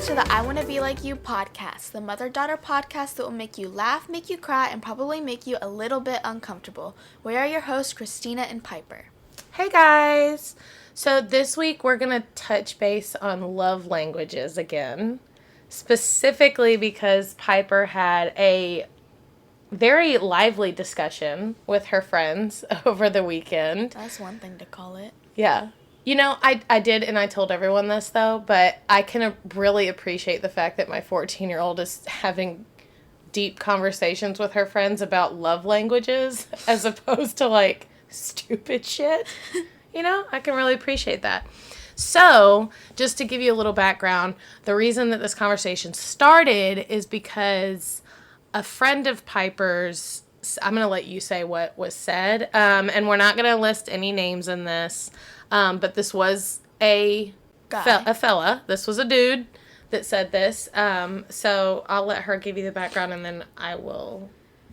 to the I Want to Be Like You podcast, the mother-daughter podcast that will make you laugh, make you cry, and probably make you a little bit uncomfortable. We are your hosts, Christina and Piper. Hey guys! So this week we're going to touch base on love languages again, specifically because Piper had a very lively discussion with her friends over the weekend. That's one thing to call it. Yeah. You know, I did, and I told everyone this, though, but I can really appreciate the fact that my 14-year-old is having deep conversations with her friends about love languages as opposed to, like, stupid shit. You know, I can really appreciate that. So, just to give you a little background, the reason that this conversation started is because a friend of Piper's, I'm going to let you say what was said, and we're not going to list any names in this, but this was a fella. This was a dude that said this. So I'll let her give you the background, and then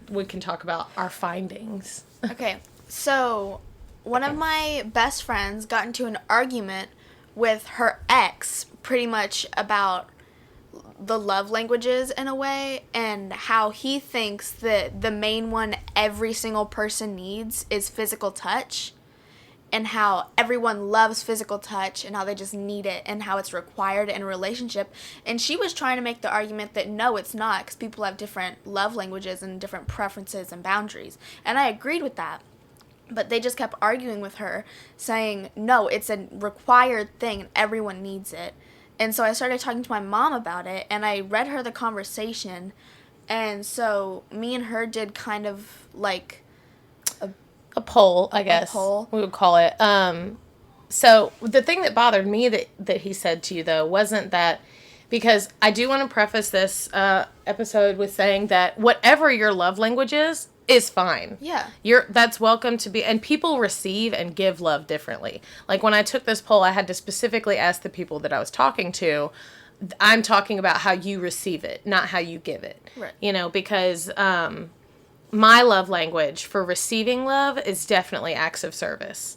we can talk about our findings. Okay, so one of my best friends got into an argument with her ex pretty much about the love languages in a way, and how he thinks that the main one every single person needs is physical touch, and how everyone loves physical touch and how they just need it and how it's required in a relationship. And she was trying to make the argument that no, it's not, because people have different love languages and different preferences and boundaries. And I agreed with that. But they just kept arguing with her, saying, no, it's a required thing and everyone needs it. And so I started talking to my mom about it, and I read her the conversation. And so me and her did kind of like a poll, I guess. We would call it. So the thing that bothered me that he said to you, though, wasn't that, because I do want to preface this episode with saying that whatever your love language is fine. Yeah. That's welcome to be, and people receive and give love differently. Like when I took this poll, I had to specifically ask the people that I was talking to, I'm talking about how you receive it, not how you give it. Right. You know, because my love language for receiving love is definitely acts of service.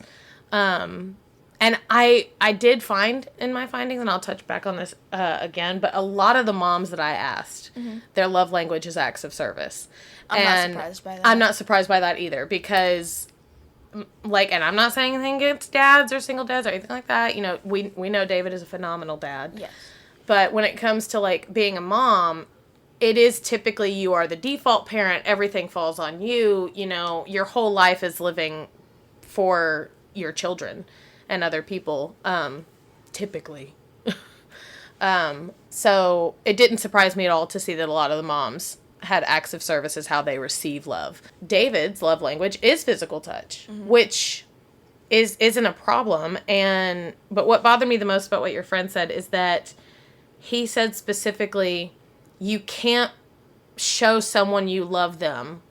And I did find in my findings, and I'll touch back on this again, but a lot of the moms that I asked, their love language is acts of service. I'm not surprised by that. I'm not surprised by that either, because, like, and I'm not saying anything against dads or single dads or anything like that. You know, we know David is a phenomenal dad. Yes. But when it comes to, like, being a mom, it is typically you are the default parent. Everything falls on you. You know, your whole life is living for your children and other people, typically. So it didn't surprise me at all to see that a lot of the moms had acts of service as how they receive love. David's love language is physical touch, which isn't a problem. But what bothered me the most about what your friend said is that he said specifically, you can't show someone you love them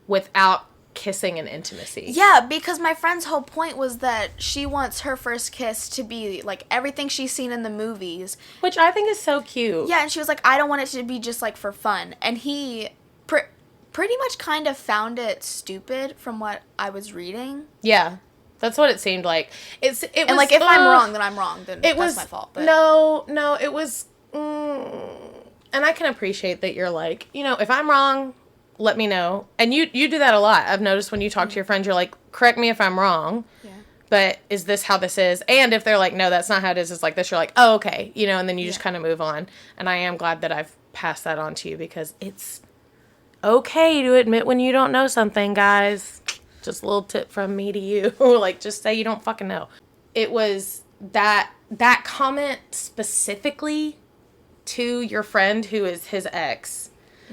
without kissing and intimacy. Yeah, because my friend's whole point was that she wants her first kiss to be like everything she's seen in the movies. Which I think is so cute. Yeah, and she was like, I don't want it to be just like for fun. And he pretty much kind of found it stupid from what I was reading. Yeah. That's what it seemed like. It was, and like if I'm wrong, then I'm wrong. Then that's my fault. But. No, it was... and I can appreciate that you're like, you know, if I'm wrong, let me know. And you do that a lot. I've noticed when you talk to your friends, you're like, correct me if I'm wrong. Yeah. But is this how this is? And if they're like, no, that's not how it is, it's like this, you're like, oh, okay. You know, and then you just kind of move on. And I am glad that I've passed that on to you, because it's okay to admit when you don't know something, guys. Just a little tip from me to you. Like, just say you don't fucking know. It was that comment specifically to your friend who is his ex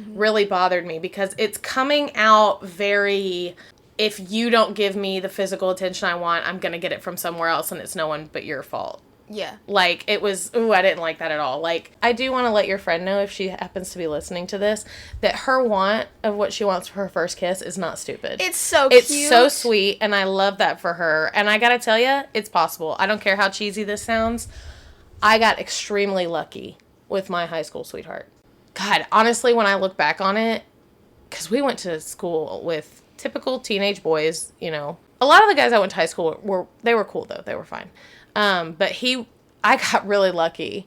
really bothered me, because it's coming out very, if you don't give me the physical attention I want, I'm going to get it from somewhere else, and it's no one but your fault. Yeah. Like, it was, I didn't like that at all. Like, I do want to let your friend know, if she happens to be listening to this, that her want of what she wants for her first kiss is not stupid. It's so cute. It's so sweet, and I love that for her. And I gotta tell you, it's possible. I don't care how cheesy this sounds. I got extremely lucky with my high school sweetheart. God, honestly, when I look back on it, because we went to school with typical teenage boys, you know. A lot of the guys I went to high school were cool, though. They were fine. But I got really lucky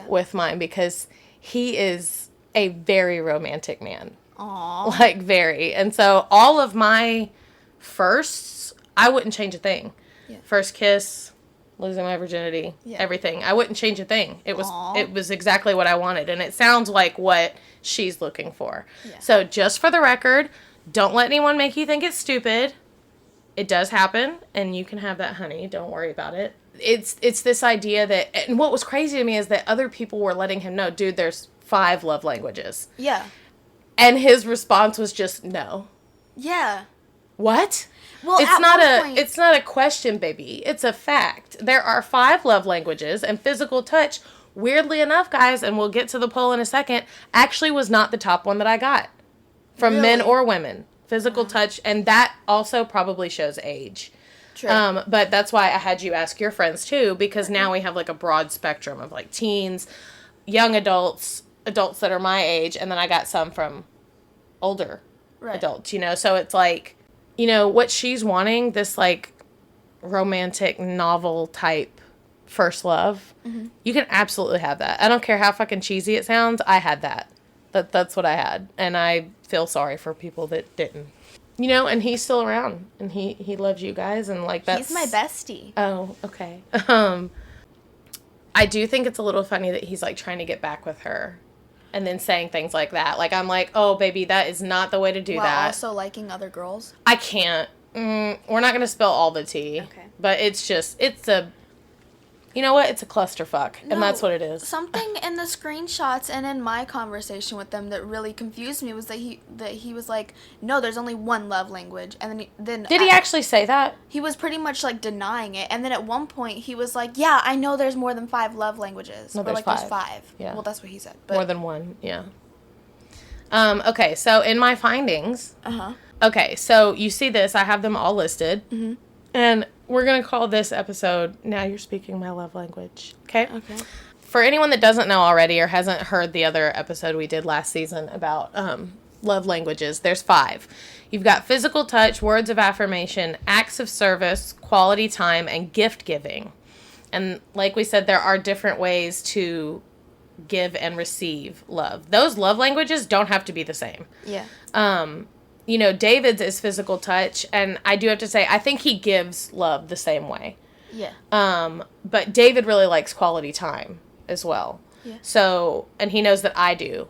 with mine because he is a very romantic man. Aww. Like, very. And so all of my firsts, I wouldn't change a thing. Yeah. First kiss, losing my virginity, everything. I wouldn't change a thing. It was exactly what I wanted. And it sounds like what she's looking for. Yeah. So just for the record, don't let anyone make you think it's stupid. It does happen, and you can have that honey. Don't worry about it. It's this idea that, and what was crazy to me is that other people were letting him know, dude, there's 5 love languages. Yeah. And his response was just no. Yeah. What? Well, it's not a question, baby. It's a fact. There are 5 love languages, and physical touch, weirdly enough, guys, and we'll get to the poll in a second, actually was not the top one that I got from men or women. Physical touch, and that also probably shows age. True. But that's why I had you ask your friends too, because now we have like a broad spectrum of like teens, young adults that are my age, and then I got some from older adults, so it's like, what she's wanting, this like romantic novel type first love, you can absolutely have that. I don't care how fucking cheesy it sounds. I had that. That's what I had, and I feel sorry for people that didn't. And he's still around, and he loves you guys, and like that's... He's my bestie. Oh, okay. I do think it's a little funny that he's like trying to get back with her, and then saying things like that. Like, I'm like, oh, baby, that is not the way to do that. While also liking other girls? I can't. We're not going to spill all the tea. Okay. But it's a... You know what? It's a clusterfuck, and that's what it is. Something in the screenshots and in my conversation with them that really confused me was that he was like, no, there's only one love language, and then did he actually say that? He was pretty much like denying it, and then at one point he was like, yeah, I know there's more than 5 love languages. No, there's 5. There's 5. Yeah. Well, that's what he said. But... More than one, yeah. Okay, so in my findings. Okay, so you see this. I have them all listed, and we're going to call this episode, Now You're Speaking My Love Language. Okay? Okay. For anyone that doesn't know already or hasn't heard the other episode we did last season about love languages, there's 5. You've got physical touch, words of affirmation, acts of service, quality time, and gift giving. And like we said, there are different ways to give and receive love. Those love languages don't have to be the same. Yeah. David's is physical touch, and I do have to say, I think he gives love the same way. Yeah. But David really likes quality time as well. Yeah. So, and he knows that I do.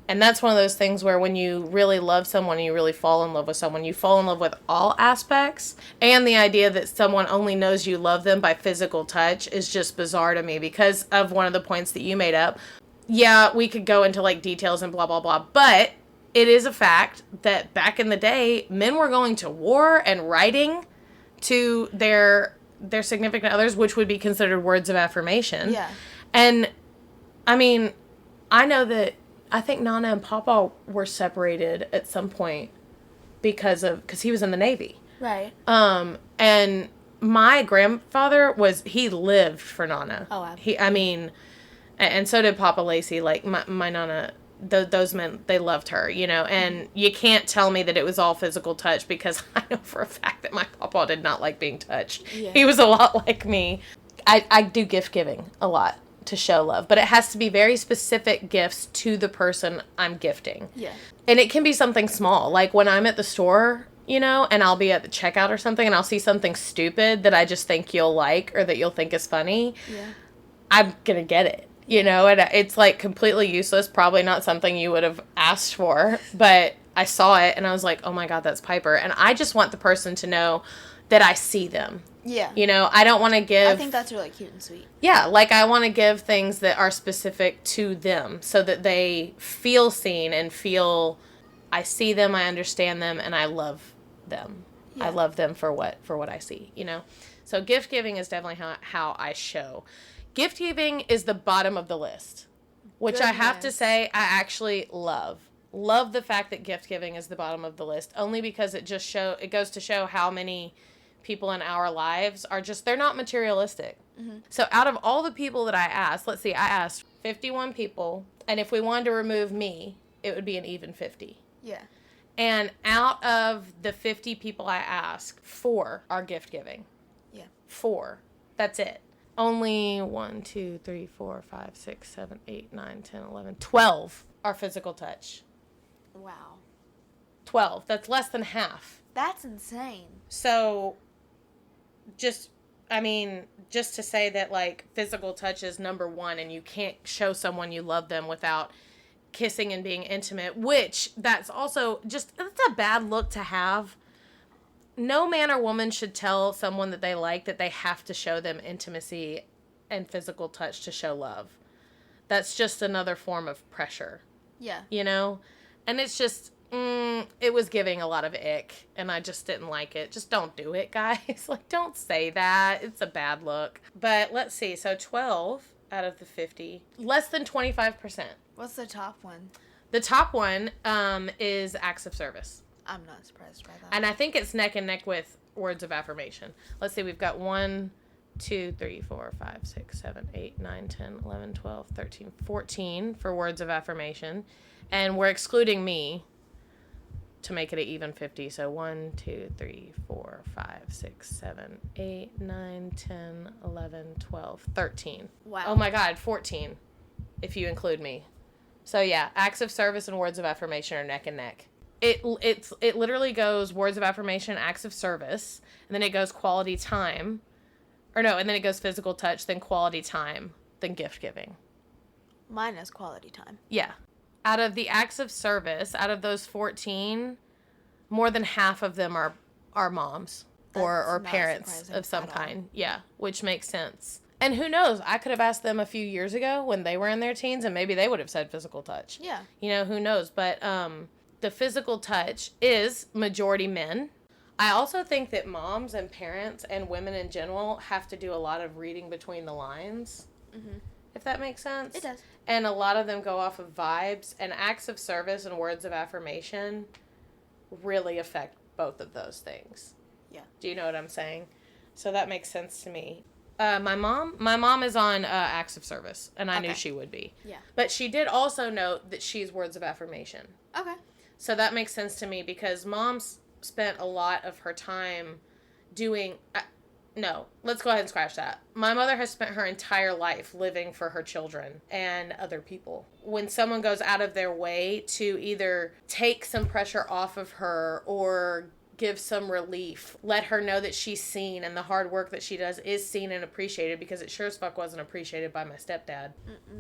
And that's one of those things where when you really love someone, you really fall in love with someone, you fall in love with all aspects. And the idea that someone only knows you love them by physical touch is just bizarre to me because of one of the points that you made up. Yeah, we could go into like details and blah, blah, blah, but it is a fact that back in the day, men were going to war and writing to their significant others, which would be considered words of affirmation. Yeah. And, I mean, I think Nana and Papa were separated at some point because he was in the Navy. Right. And my grandfather he lived for Nana. Oh, absolutely. And so did Papa Lacey. Like, my Nana... those men, they loved her, and you can't tell me that it was all physical touch because I know for a fact that my papa did not like being touched. Yeah. He was a lot like me. I do gift giving a lot to show love, but it has to be very specific gifts to the person I'm gifting. Yeah. And it can be something small, like when I'm at the store, and I'll be at the checkout or something and I'll see something stupid that I just think you'll like or that you'll think is funny. Yeah. I'm gonna get it. And it's like completely useless, probably not something you would have asked for, but I saw it and I was like, oh my God, that's Piper. And I just want the person to know that I see them. Yeah. I don't want to give... I think that's really cute and sweet. Yeah, like I want to give things that are specific to them so that they feel seen and feel I see them, I understand them, and I love them. Yeah. I love them for what I see, So gift giving is definitely how I show. Gift giving is the bottom of the list, which Goodness. I have to say I actually love. Love the fact that gift giving is the bottom of the list, only because it goes to show how many people in our lives are they're not materialistic. Mm-hmm. So out of all the people that I asked, let's see, I asked 51 people, and if we wanted to remove me, it would be an even 50. Yeah. And out of the 50 people I asked, 4 are gift giving. Yeah. 4. That's it. Only 1, 2, 3, 4, 5, 6, 7, 8, 9, 10, 11, 12 are physical touch. Wow. 12. That's less than half. That's insane. So, just to say that, like, physical touch is number one and you can't show someone you love them without kissing and being intimate, which that's also that's a bad look to have. No man or woman should tell someone that they like that they have to show them intimacy and physical touch to show love. That's just another form of pressure. Yeah. You know? And it's just, it was giving a lot of ick, and I just didn't like it. Just don't do it, guys. Like, don't say that. It's a bad look. But let's see. So 12 out of the 50. Less than 25%. What's the top one? The top one is acts of service. I'm not surprised by that. And I think it's neck and neck with words of affirmation. Let's see, we've got 1, 2, 3, 4, 5, 6, 7, 8, 9, 10, 11, 12, 13, 14 for words of affirmation. And we're excluding me to make it an even 50. So 1, 2, 3, 4, 5, 6, 7, 8, 9, 10, 11, 12, 13. Wow. Oh my God, 14 if you include me. So yeah, acts of service and words of affirmation are neck and neck. It literally goes words of affirmation, acts of service, and then it goes quality time. Or no, and then it goes physical touch, then quality time, then gift giving. Mine is quality time. Yeah. Out of the acts of service, out of those 14, more than half of them are moms or parents of some kind. Yeah, which makes sense. And who knows? I could have asked them a few years ago when they were in their teens, and maybe they would have said physical touch. Yeah. You know, who knows? But the physical touch is majority men. I also think that moms and parents and women in general have to do a lot of reading between the lines, if that makes sense. It does. And a lot of them go off of vibes, and acts of service and words of affirmation really affect both of those things. Yeah. Do you know what I'm saying? So that makes sense to me. My mom is on acts of service, and I knew she would be. Yeah. But she did also note that she's words of affirmation. Okay. So that makes sense to me because mom's spent a lot of her time doing... no, let's go ahead and scratch that. My mother has spent her entire life living for her children and other people. When someone goes out of their way to either take some pressure off of her or give some relief, let her know that she's seen and the hard work that she does is seen and appreciated, because it sure as fuck wasn't appreciated by my stepdad.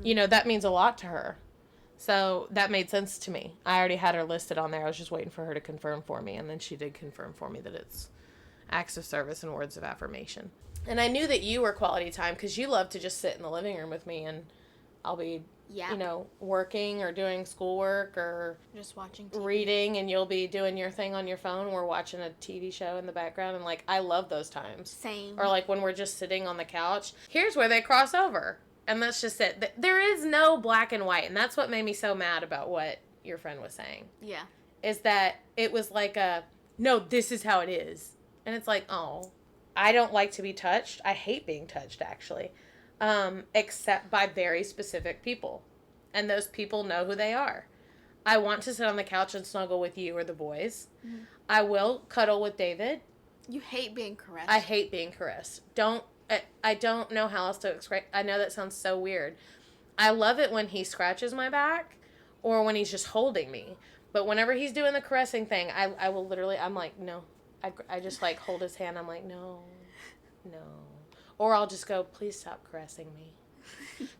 You know, that means a lot to her. So that made sense to me. I already had her listed on there. I was just waiting for her to confirm for me, and then she did confirm for me that it's acts of service and words of affirmation. And I knew that you were quality time because you love to just sit in the living room with me, and I'll be, you know, working or doing schoolwork or just watching TV. Reading, and you'll be doing your thing on your phone. We're watching a TV show in the background, and, like, I love those times. Same. Or, like, when we're just sitting on the couch. Here's where they cross over. And that's just it. There is no black and white, and that's what made me so mad about what your friend was saying. Yeah. Is that it was like no, this is how it is. And it's like, oh, I don't like to be touched. I hate being touched, actually. Except by very specific people. And those people know who they are. I want to sit on the couch and snuggle with you or the boys. Mm-hmm. I will cuddle with David. You hate being caressed. I hate being caressed. I don't know how else to express. I know that sounds so weird. I love it when he scratches my back or when he's just holding me. But whenever he's doing the caressing thing, I will literally, I'm like, no. I just, like, hold his hand. I'm like, no. Or I'll just go, please stop caressing me.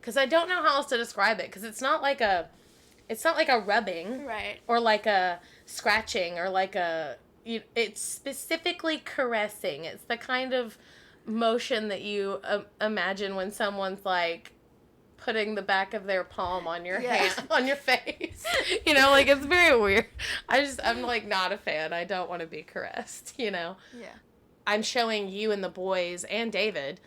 Because I don't know how else to describe it. Because it's not like a rubbing. Right. Or like a scratching or like it's specifically caressing. It's the kind of motion that you imagine when someone's, like, putting the back of their palm on your hand, on your face. You know, like, it's very weird. I'm, like, not a fan. I don't want to be caressed, you know? Yeah. I'm showing you and the boys and David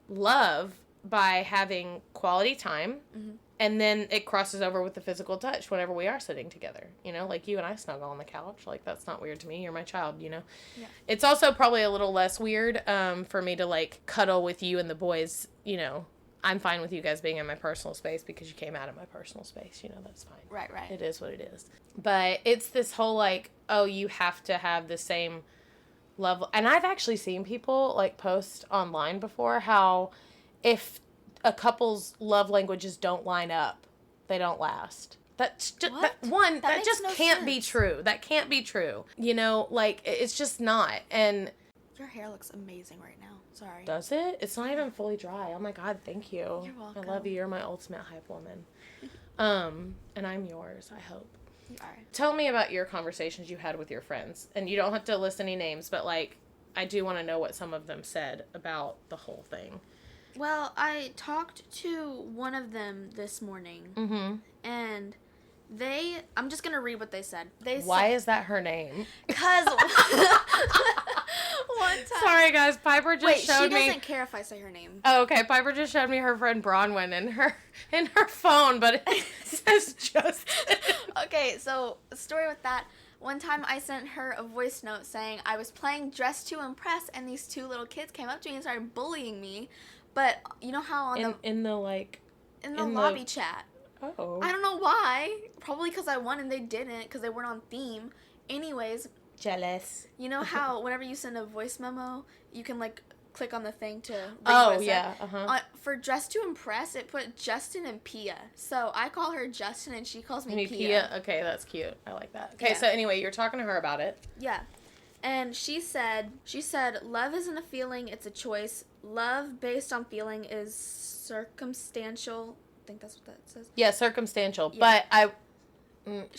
love by having quality time. Mm-hmm. And then it crosses over with the physical touch whenever we are sitting together. You know, like you and I snuggle on the couch. Like, that's not weird to me. You're my child, you know? Yeah. It's also probably a little less weird for me to, like, cuddle with you and the boys. You know, I'm fine with you guys being in my personal space because you came out of my personal space. You know, that's fine. Right. It is what it is. But it's this whole, like, oh, you have to have the same level. And I've actually seen people, like, post online before how if a couple's love languages don't line up, they don't last. That's just, that just can't be true. That can't be true. You know, like, it's just not. And your hair looks amazing right now. Sorry. Does it? It's not even fully dry. Oh my God, thank you. You're welcome. I love you. You're my ultimate hype woman. And I'm yours, I hope. You are. Tell me about your conversations you had with your friends. And you don't have to list any names, but, like, I do want to know what some of them said about the whole thing. Well, I talked to one of them this morning, and I'm just going to read what they said. Why is that her name? Because one time. Sorry, guys. Piper just showed me. She doesn't care if I say her name. Oh, okay. Piper just showed me her friend Bronwyn in her phone, but it says Justin. Okay, so story with that. One time I sent her a voice note saying I was playing Dress to Impress, and these two little kids came up to me and started bullying me. But you know how in the lobby chat. Oh. I don't know why. Probably because I won and they didn't, because they weren't on theme. Anyways. Jealous. You know how whenever you send a voice memo, you can, like, click on the thing to... For Dress to Impress, it put Justin and Pia. So I call her Justin and she calls me Pia. Okay, that's cute. I like that. Okay, So anyway, you're talking to her about it. Yeah. And she said, love isn't a feeling, it's a choice. Love based on feeling is circumstantial. I think that's what that says. Yeah, circumstantial. Yeah. But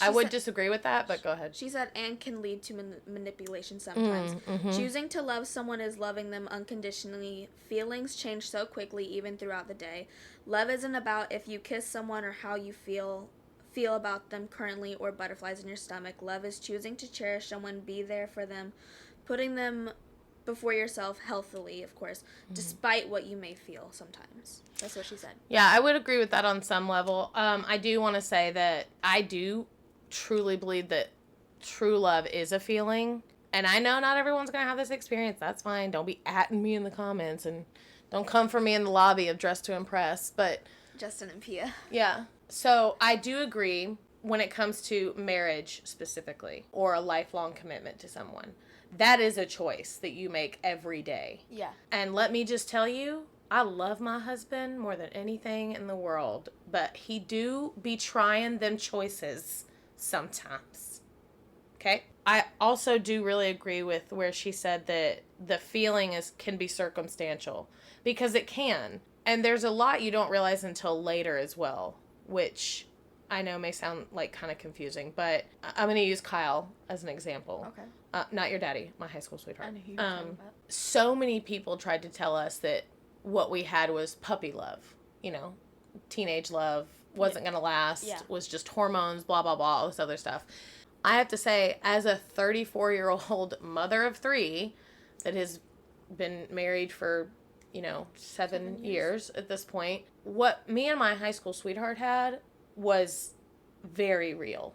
I would disagree with that, but go ahead. She said, and can lead to manipulation sometimes. Choosing to love someone is loving them unconditionally. Feelings change so quickly, even throughout the day. Love isn't about if you kiss someone or how you feel about them currently or butterflies in your stomach. Love is choosing to cherish someone, be there for them, putting them before yourself healthily, of course, despite what you may feel sometimes. That's what she said. Yeah, I would agree with that on some level. I do want to say that I do truly believe that true love is a feeling. And I know not everyone's going to have this experience. That's fine. Don't be atting me in the comments and don't come for me in the lobby of Dress to Impress. But Justin and Pia. Yeah. So I do agree when it comes to marriage specifically or a lifelong commitment to someone. That is a choice that you make every day. Yeah. And let me just tell you, I love my husband more than anything in the world, but he do be trying them choices sometimes. Okay? I also do really agree with where she said that the feeling can be circumstantial, because it can. And there's a lot you don't realize until later as well, which I know may sound like kind of confusing, but I'm going to use Kyle as an example. Okay. Not your daddy, my high school sweetheart. I know who you're talking about. So many people tried to tell us that what we had was puppy love. You know, teenage love, wasn't going to last, was just hormones, blah, blah, blah, all this other stuff. I have to say, as a 34-year-old mother of 3 that has been married for, 7 years at this point, what me and my high school sweetheart had was very real.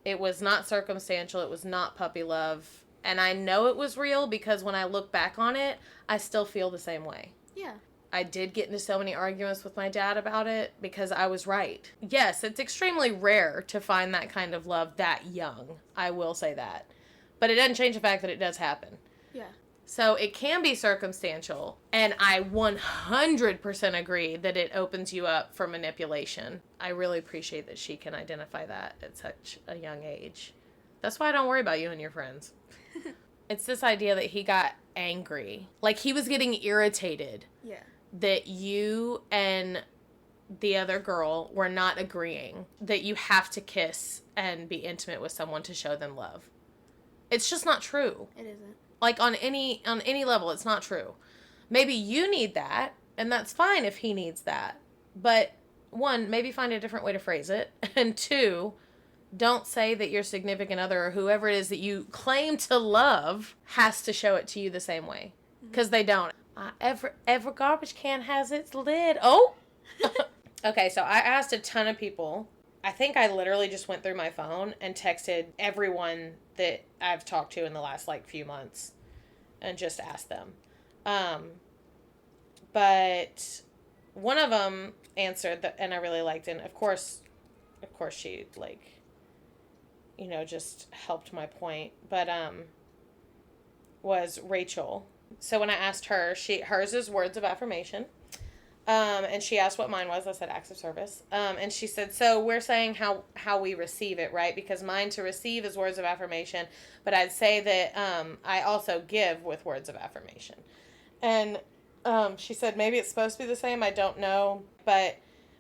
It was not circumstantial. It was not puppy love. And I know it was real because when I look back on it, I still feel the same way. Yeah. I did get into so many arguments with my dad about it because I was right. Yes, it's extremely rare to find that kind of love that young. I will say that. But it doesn't change the fact that it does happen. Yeah. So it can be circumstantial, and I 100% agree that it opens you up for manipulation. I really appreciate that she can identify that at such a young age. That's why I don't worry about you and your friends. It's this idea that he got angry. Like, he was getting irritated. Yeah. That you and the other girl were not agreeing that you have to kiss and be intimate with someone to show them love. It's just not true. It isn't. Like, on any level, it's not true. Maybe you need that, and that's fine if he needs that. But, 1, maybe find a different way to phrase it. And 2, don't say that your significant other or whoever it is that you claim to love has to show it to you the same way. Because they don't. Every garbage can has its lid. Oh! Okay, so I asked a ton of people. I think I literally just went through my phone and texted everyone that I've talked to in the last, few months and just asked them. But one of them answered, and I really liked it. And of course she, just helped my point. But, was Rachel. So when I asked her, hers is words of affirmation. And she asked what mine was. I said acts of service. And she said, so we're saying how we receive it, right? Because mine to receive is words of affirmation. But I'd say that I also give with words of affirmation. And she said, maybe it's supposed to be the same. I don't know. But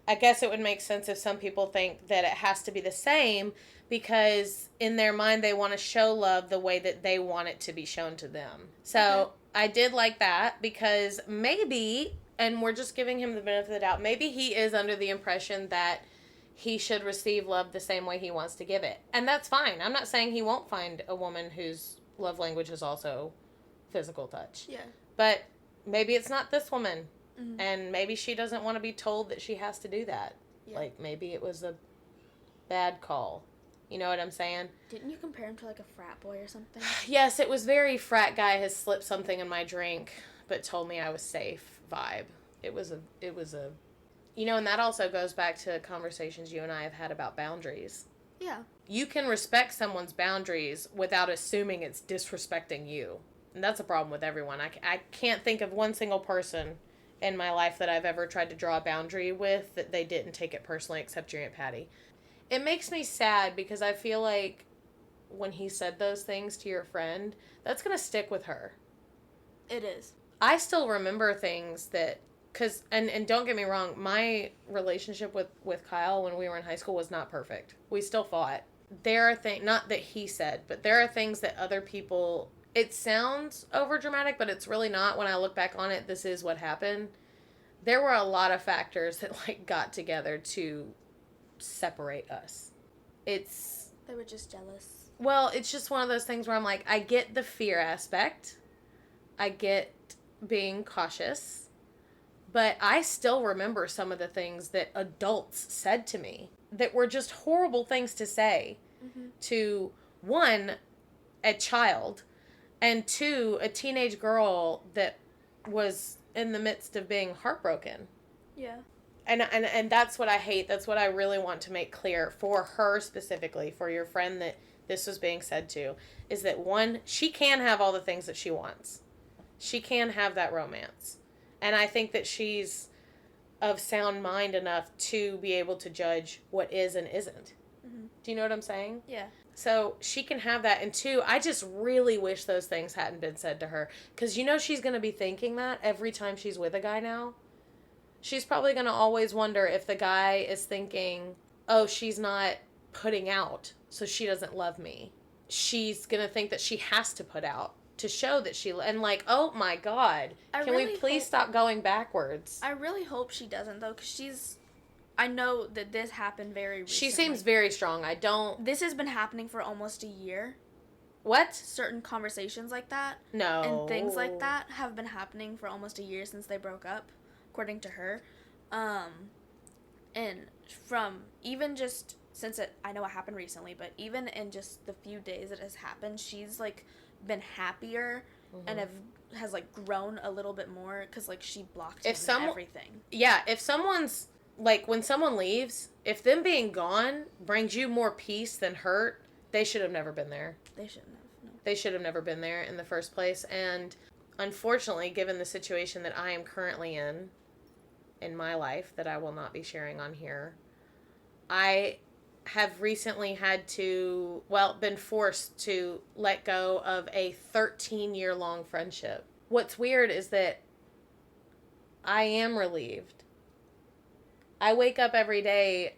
I guess it would make sense if some people think that it has to be the same because in their mind they want to show love the way that they want it to be shown to them. So I did like that because maybe, and we're just giving him the benefit of the doubt, maybe he is under the impression that he should receive love the same way he wants to give it. And that's fine. I'm not saying he won't find a woman whose love language is also physical touch. Yeah. But maybe it's not this woman. Mm-hmm. And maybe she doesn't want to be told that she has to do that. Yeah. Like, maybe it was a bad call. You know what I'm saying? Didn't you compare him to, like, a frat boy or something? Yes, it was very frat guy has slipped something in my drink, but told me I was safe vibe. It was a, you know, and that also goes back to conversations you and I have had about boundaries. Yeah. You can respect someone's boundaries without assuming it's disrespecting you. And that's a problem with everyone. I can't think of one single person in my life that I've ever tried to draw a boundary with that they didn't take it personally except your Aunt Patty. It makes me sad because I feel like when he said those things to your friend, that's going to stick with her. It is. I still remember things that, cause, and don't get me wrong, my relationship with Kyle when we were in high school was not perfect. We still fought. There are things, not that he said, but there are things that other people, it sounds over dramatic, but it's really not. When I look back on it, this is what happened. There were a lot of factors that like got together to separate us. They were just jealous. Well, it's just one of those things where I'm like, I get the fear aspect. I get being cautious. But I still remember some of the things that adults said to me that were just horrible things to say to, one, a child, and two, a teenage girl that was in the midst of being heartbroken. Yeah. And that's what I hate. That's what I really want to make clear for her specifically, for your friend that this was being said to, is that one, she can have all the things that she wants. She can have that romance. And I think that she's of sound mind enough to be able to judge what is and isn't. Mm-hmm. Do you know what I'm saying? Yeah. So she can have that. And two, I just really wish those things hadn't been said to her. Because you know she's going to be thinking that every time she's with a guy now. She's probably going to always wonder if the guy is thinking, oh, she's not putting out, so she doesn't love me. She's going to think that she has to put out to show that she... And like, oh my God. Can we please stop going backwards? I really hope she doesn't, though, because I know that this happened very recently. She seems very strong. This has been happening for almost a year. What? Certain conversations like that. No. And things like that have been happening for almost a year since they broke up, according to her. And from even just since I know it happened recently, but even in just the few days it has happened, she's like been happier and has like grown a little bit more because like she blocked him and everything. Yeah, if someone's like when someone leaves, if them being gone brings you more peace than hurt, they should have never been there. They shouldn't have. No. They should have never been there in the first place. And unfortunately, given the situation that I am currently in my life that I will not be sharing on here, I have recently had to, been forced to let go of a 13-year-long friendship. What's weird is that I am relieved. I wake up every day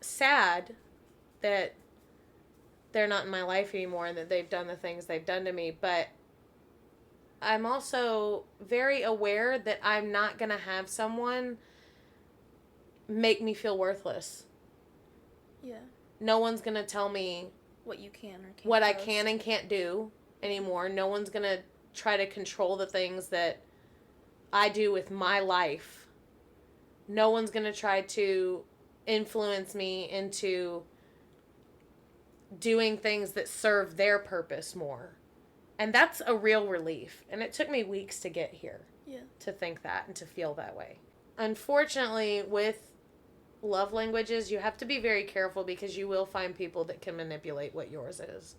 sad that they're not in my life anymore and that they've done the things they've done to me, but I'm also very aware that I'm not going to have someone make me feel worthless. Yeah. No one's going to tell me what you can or can't what I can and can't do anymore. No one's going to try to control the things that I do with my life. No one's going to try to influence me into doing things that serve their purpose more. And that's a real relief. And it took me weeks to get here. Yeah. To think that and to feel that way. Unfortunately, with love languages, you have to be very careful because you will find people that can manipulate what yours is.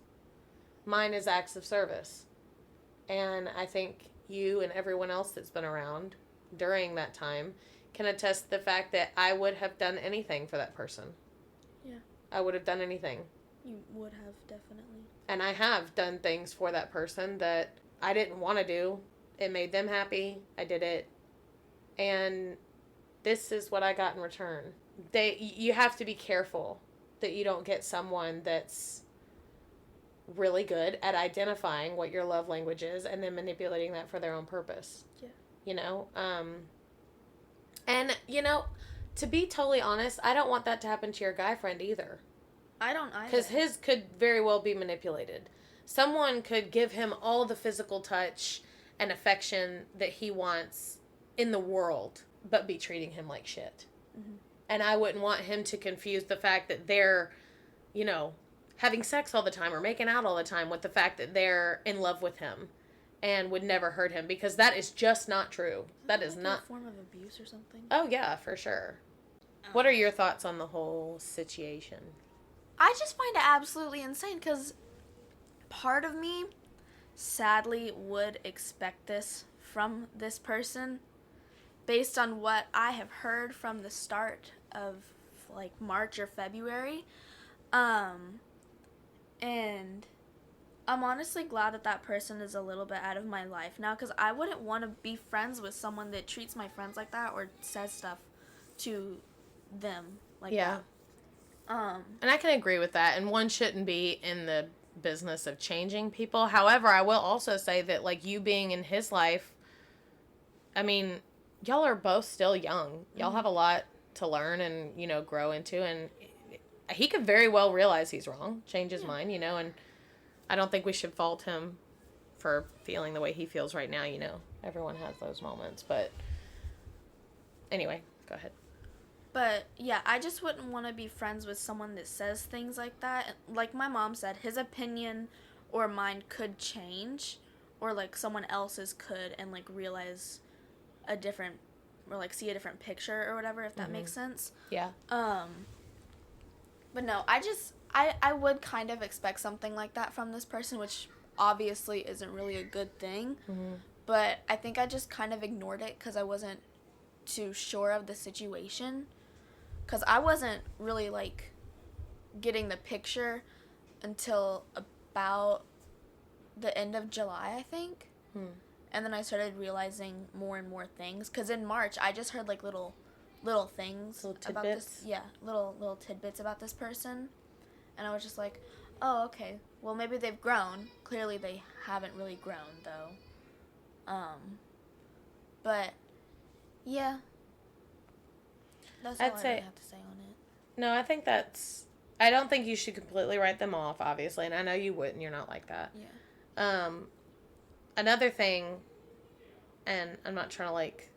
Mine is acts of service. And I think you and everyone else that's been around during that time can attest to the fact that I would have done anything for that person. Yeah. I would have done anything. You would have, definitely. And I have done things for that person that I didn't want to do. It made them happy. I did it. And this is what I got in return. You have to be careful that you don't get someone that's really good at identifying what your love language is and then manipulating that for their own purpose. Yeah. You know? And, you know, to be totally honest, I don't want that to happen to your guy friend either. I don't either. Because his could very well be manipulated. Someone could give him all the physical touch and affection that he wants in the world, but be treating him like shit. Mm-hmm. And I wouldn't want him to confuse the fact that they're, you know, having sex all the time or making out all the time with the fact that they're in love with him and would never hurt him, because that is just not true. That is not a form of abuse or something. Oh yeah, for sure. What are your thoughts on the whole situation? I just find it absolutely insane because part of me sadly would expect this from this person based on what I have heard from the start of like March or February. And I'm honestly glad that that person is a little bit out of my life now, because I wouldn't want to be friends with someone that treats my friends like that or says stuff to them like that. And I can agree with that. And one shouldn't be in the business of changing people. However, I will also say that, like, you being in his life, I mean, y'all are both still young. Y'all have a lot to learn and, you know, grow into. And he could very well realize he's wrong, change his mind, you know, and I don't think we should fault him for feeling the way he feels right now, you know. Everyone has those moments. But anyway, go ahead. But, yeah, I just wouldn't want to be friends with someone that says things like that. Like my mom said, his opinion or mine could change, or, like, someone else's could, and, like, realize a different, or, like, see a different picture or whatever, if that makes sense. Yeah. But no, I would kind of expect something like that from this person, which obviously isn't really a good thing. Mm-hmm. But I think I just kind of ignored it because I wasn't too sure of the situation. Because I wasn't really, like, getting the picture until about the end of July, I think. And then I started realizing more and more things. Because in March, I just heard, like, little things about this. Yeah, little tidbits about this person. And I was just like, oh, okay. Well, maybe they've grown. Clearly they haven't really grown, though. But, yeah. That's all I really have to say on it. No, I think I don't think you should completely write them off, obviously. And I know you wouldn't. You're not like that. Yeah. Another thing, and I'm not trying to, like...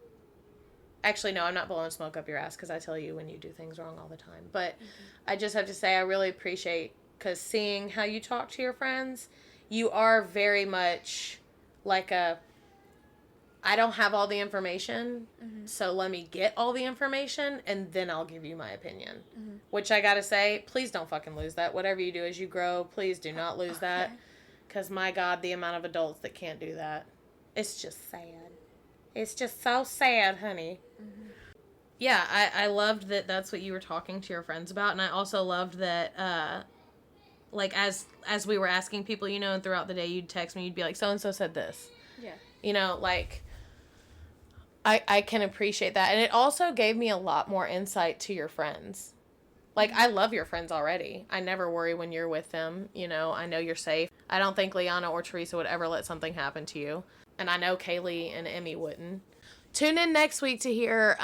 Actually, no, I'm not blowing smoke up your ass because I tell you when you do things wrong all the time. But I just have to say I really appreciate, because seeing how you talk to your friends, you are very much like I don't have all the information, so let me get all the information, and then I'll give you my opinion. Which I gotta say, please don't fucking lose that. Whatever you do as you grow, please do not lose that. Because, my God, the amount of adults that can't do that. It's just sad. It's just so sad, honey. Yeah, I loved that that's what you were talking to your friends about, and I also loved that, like, as we were asking people, you know, and throughout the day you'd text me, you'd be like, so-and-so said this. Yeah. You know, like, I can appreciate that. And it also gave me a lot more insight to your friends. Like, I love your friends already. I never worry when you're with them. You know, I know you're safe. I don't think Liana or Teresa would ever let something happen to you. And I know Kaylee and Emmy wouldn't. Tune in next week to hear,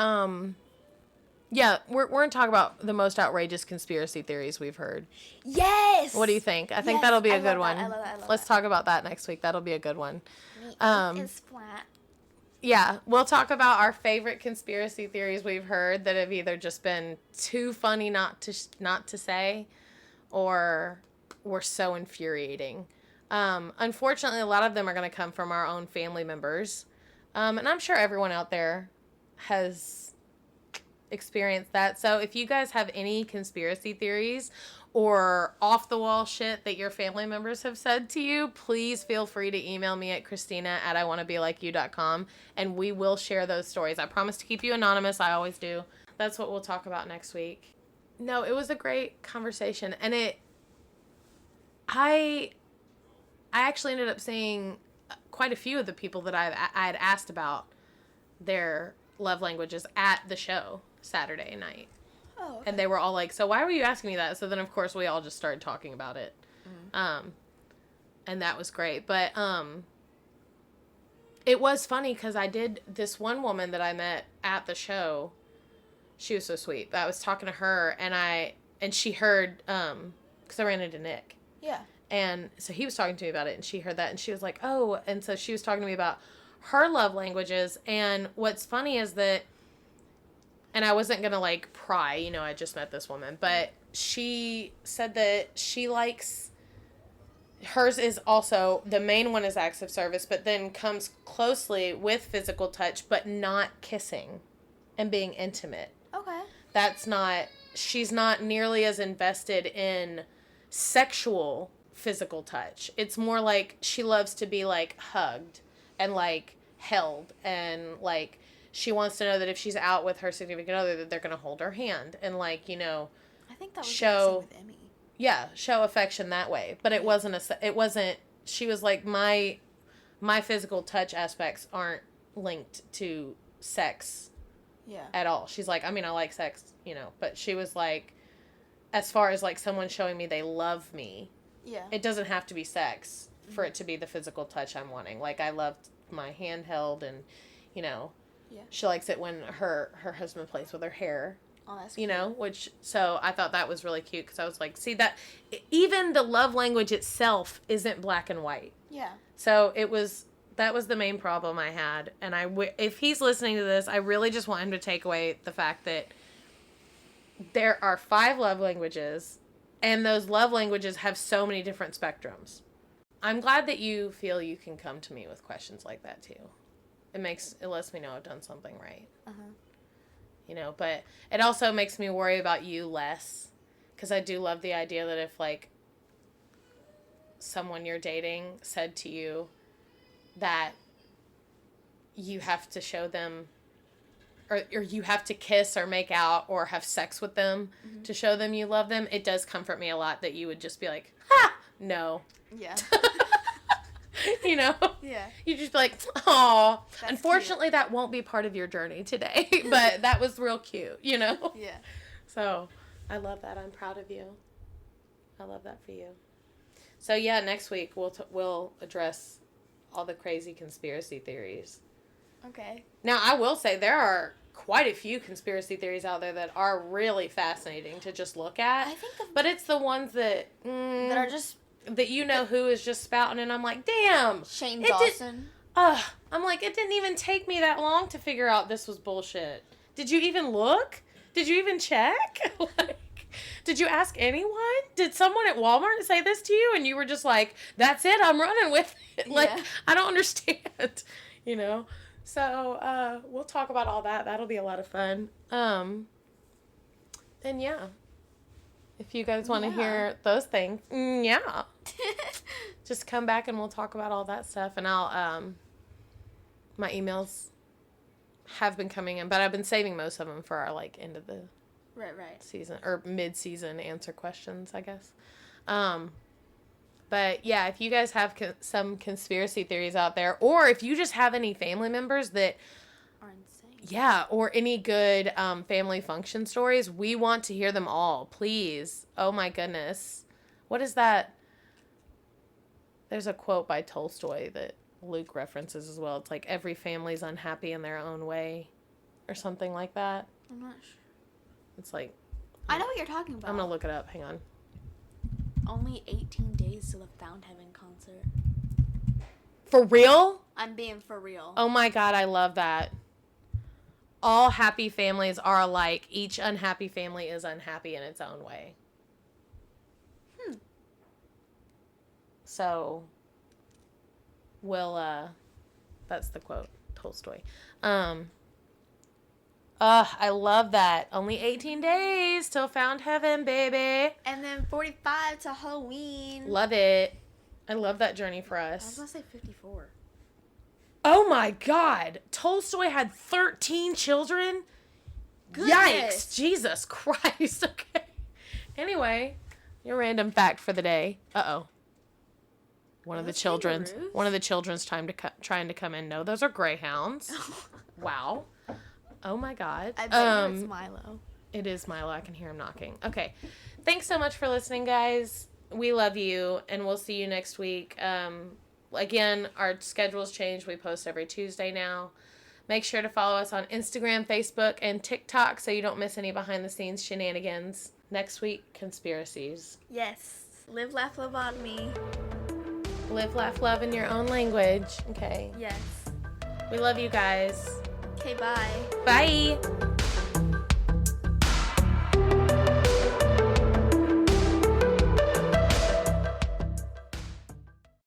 yeah, we're going to talk about the most outrageous conspiracy theories we've heard. Yes! What do you think? I think that'll be a good one. I love that. Let's talk about that next week. That'll be a good one. It's flat. Yeah, we'll talk about our favorite conspiracy theories we've heard that have either just been too funny not to say, or were so infuriating. Unfortunately, a lot of them are going to come from our own family members. And I'm sure everyone out there has experienced that. So if you guys have any conspiracy theories or off the wall shit that your family members have said to you, please feel free to email me at Christina@iwannabelikeyou.com, and we will share those stories. I promise to keep you anonymous. I always do. That's what we'll talk about next week. No, it was a great conversation, and I actually ended up seeing quite a few of the people that I had asked about their love languages at the show Saturday night. Oh, okay. And they were all like, so why were you asking me that? So then, of course, we all just started talking about it. And that was great. But it was funny because I did, this one woman that I met at the show, she was so sweet. I was talking to her, and she heard, because I ran into Nick. Yeah. And so he was talking to me about it, and she heard that, and she was like, oh, and so she was talking to me about her love languages. And what's funny is that, and I wasn't going to like pry, I just met this woman, but she said that she likes, hers is also, the main one is acts of service, but then comes closely with physical touch, but not kissing and being intimate. Okay. She's not nearly as invested in sexual physical touch. It's more like she loves to be like hugged and like held, and like she wants to know that if she's out with her significant other that they're going to hold her hand and like, I think that was show, the same with Emmy. Yeah, show affection that way. But it wasn't, she was like, my physical touch aspects aren't linked to sex at all. She's like, I mean, I like sex, but she was like, as far as like someone showing me they love me, it doesn't have to be sex for it to be the physical touch I'm wanting. Like, I loved my hand held, and, she likes it when her husband plays with her hair. Oh, that's cute. So I thought that was really cute, because I was like, see, that even the love language itself isn't black and white. Yeah. So that was the main problem I had. And if he's listening to this, I really just want him to take away the fact that there are 5 love languages, and those love languages have so many different spectrums. I'm glad that you feel you can come to me with questions like that too. It lets me know I've done something right. But it also makes me worry about you less, because I do love the idea that if like someone you're dating said to you that you have to show them, or you have to kiss or make out or have sex with them to show them you love them, it does comfort me a lot that you would just be like, ha, no. Yeah. Yeah. You just be like, aw. Unfortunately, cute. that won't be part of your journey today, but that was real cute, Yeah. So, I love that. I'm proud of you. I love that for you. So, yeah, next week we'll address all the crazy conspiracy theories. Okay. Now, I will say there are quite a few conspiracy theories out there that are really fascinating to just look at. I think but it's the ones that are just that who is just spouting, and I'm like, damn. Shane Dawson. I'm like, it didn't even take me that long to figure out this was bullshit. Did you even look? Did you even check? Like, did you ask anyone? Did someone at Walmart say this to you, and you were just like, that's it, I'm running with it? Like, I don't understand, So, we'll talk about all that. That'll be a lot of fun. And yeah. If you guys want to hear those things, just come back and we'll talk about all that stuff. And I'll, my emails have been coming in, but I've been saving most of them for our, like, end of the season, or mid-season answer questions, I guess. But yeah, if you guys have some conspiracy theories out there, or if you just have any family members that are insane. Yeah, or any good family function stories, we want to hear them all, please. Oh my goodness. What is that? There's a quote by Tolstoy that Luke references as well. It's like, every family's unhappy in their own way, or something like that. I'm not sure. It's like, I know what you're talking about. I'm gonna look it up. Hang on. Only 18 days till the Fountainheaven concert. For real? I'm being for real. Oh my God, I love that. All happy families are alike. Each unhappy family is unhappy in its own way. So, that's the quote, Tolstoy. I love that. Only 18 days till found heaven, baby. And then 45 to Halloween. Love it. I love that journey for I was us. going to say 54. Oh my God. Tolstoy had 13 children? Goodness. Yikes. Jesus Christ. Okay. Anyway, your random fact for the day. Uh-oh. One of the children's trying to come in. No, those are greyhounds. Wow. Oh my God. I bet it's Milo. It is Milo. I can hear him knocking. Okay. Thanks so much for listening, guys. We love you, and we'll see you next week. Again, our schedule's changed. We post every Tuesday now. Make sure to follow us on Instagram, Facebook, and TikTok so you don't miss any behind-the-scenes shenanigans. Next week, conspiracies. Yes. Live, laugh, love on me. Live, laugh, love in your own language. Okay. Yes. We love you guys. Okay, bye. Bye.